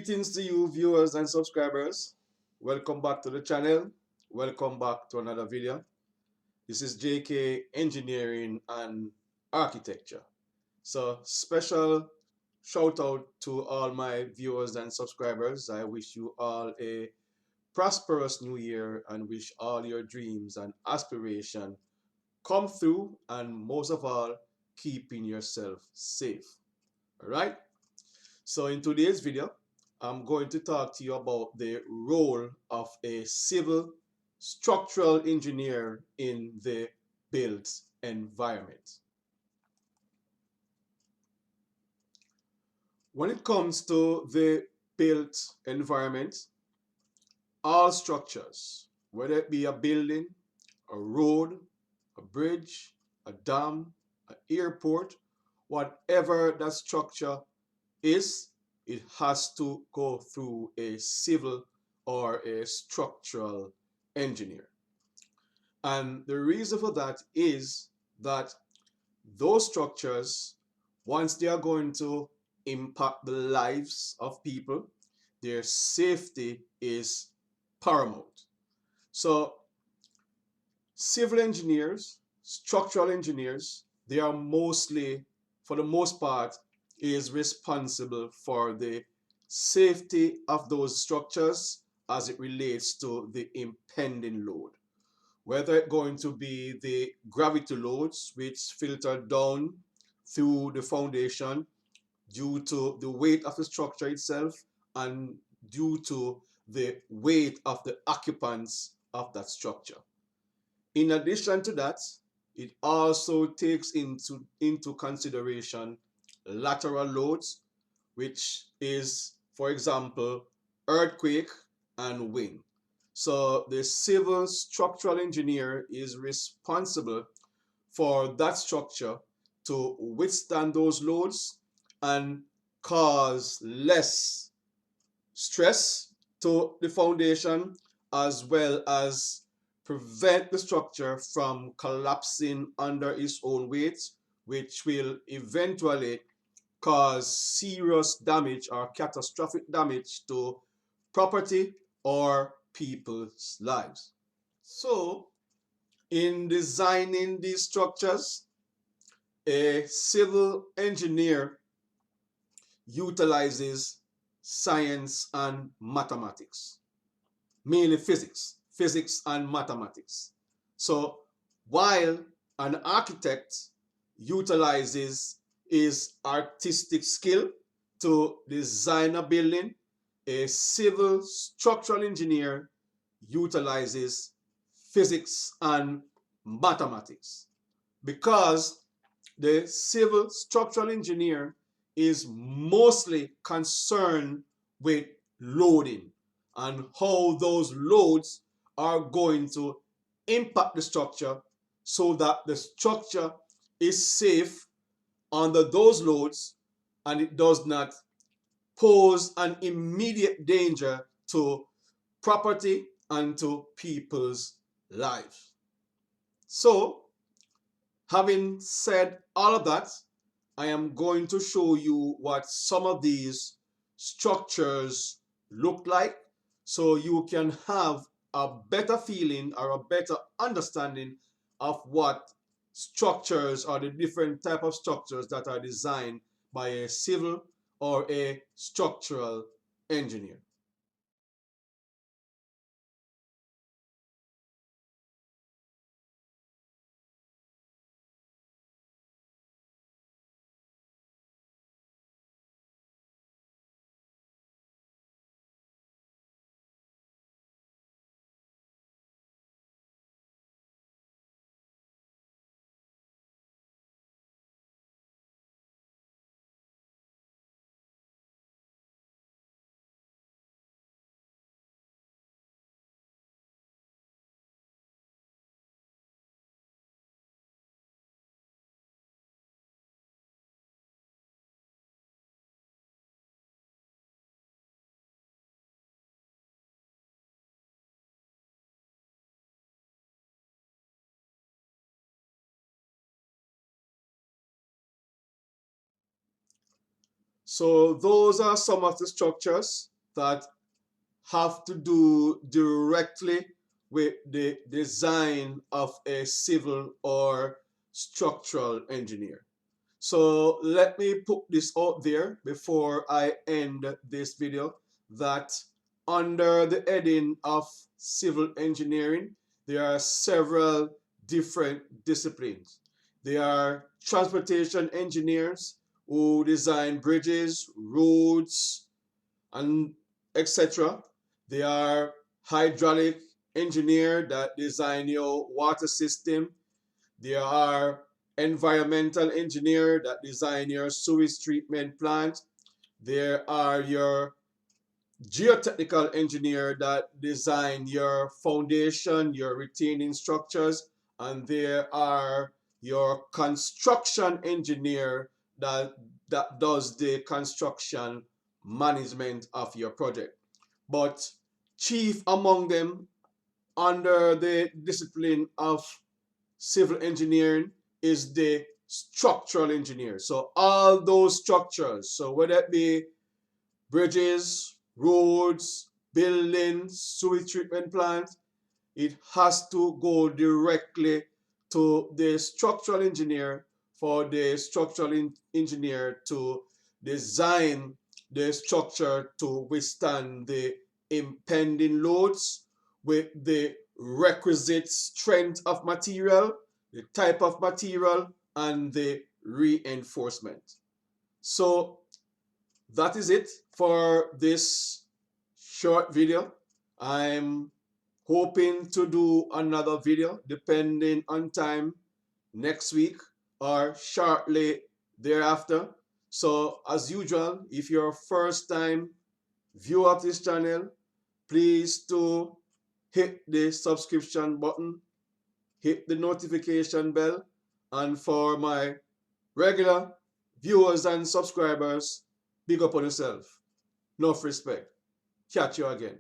Greetings to you viewers and subscribers. Welcome back to the channel. Welcome back to another video. This is JK Engineering and Architecture. So special shout out to all my viewers and subscribers. I wish you all a prosperous new year and wish all your dreams and aspiration come through, and most of all, keeping yourself safe. All right. So in today's video, I'm going to talk to you about the role of a civil structural engineer in the built environment. When it comes to the built environment, all structures, whether it be a building, a road, a bridge, a dam, an airport, whatever that structure is, it has to go through a civil or a structural engineer. And the reason for that is that those structures, once they are going to impact the lives of people, their safety is paramount. So civil engineers, structural engineers, they are mostly, for the most part, is responsible for the safety of those structures as it relates to the impending load. Whether it's going to be the gravity loads which filter down through the foundation due to the weight of the structure itself and due to the weight of the occupants of that structure. In addition to that, it also takes into consideration lateral loads, which is, for example, earthquake and wind. So the civil structural engineer is responsible for that structure to withstand those loads and cause less stress to the foundation, as well as prevent the structure from collapsing under its own weight, which will eventually cause serious damage or catastrophic damage to property or people's lives. So, in designing these structures, a civil engineer utilizes science and mathematics, mainly physics and mathematics. So while an architect utilizes his artistic skill to design a building, a civil structural engineer utilizes physics and mathematics, because the civil structural engineer is mostly concerned with loading and how those loads are going to impact the structure so that the structure is safe under those loads and it does not pose an immediate danger to property and to people's lives. So, having said all of that, I am going to show you what some of these structures look like so you can have a better feeling or a better understanding of what structures or the different type of structures that are designed by a civil or a structural engineer. So those are some of the structures. that have to do directly with the design of a civil or structural engineer. So let me put this out there before I end this video, that under the heading of civil engineering, there are several different disciplines. There are transportation engineers who design bridges, roads, and etc. They are hydraulic engineer that design your water system. There are environmental engineer that design your sewage treatment plant. There are your geotechnical engineer that design your foundation, your retaining structures, and there are your construction engineer that does the construction management of your project. But chief among them, under the discipline of civil engineering, is the structural engineer. So all those structures, so whether it be bridges, roads, buildings, sewage treatment plants, it has to go directly to the structural engineer for the structural engineer to design the structure to withstand the impending loads with the requisite strength of material, the type of material, and the reinforcement. So that is it for this short video. I'm hoping to do another video depending on time next week or shortly thereafter. So as usual, if you're a first time viewer of this channel, please do hit the subscription button, hit the notification bell, and for my regular viewers and subscribers, big up on yourself. Enough respect. Catch you again.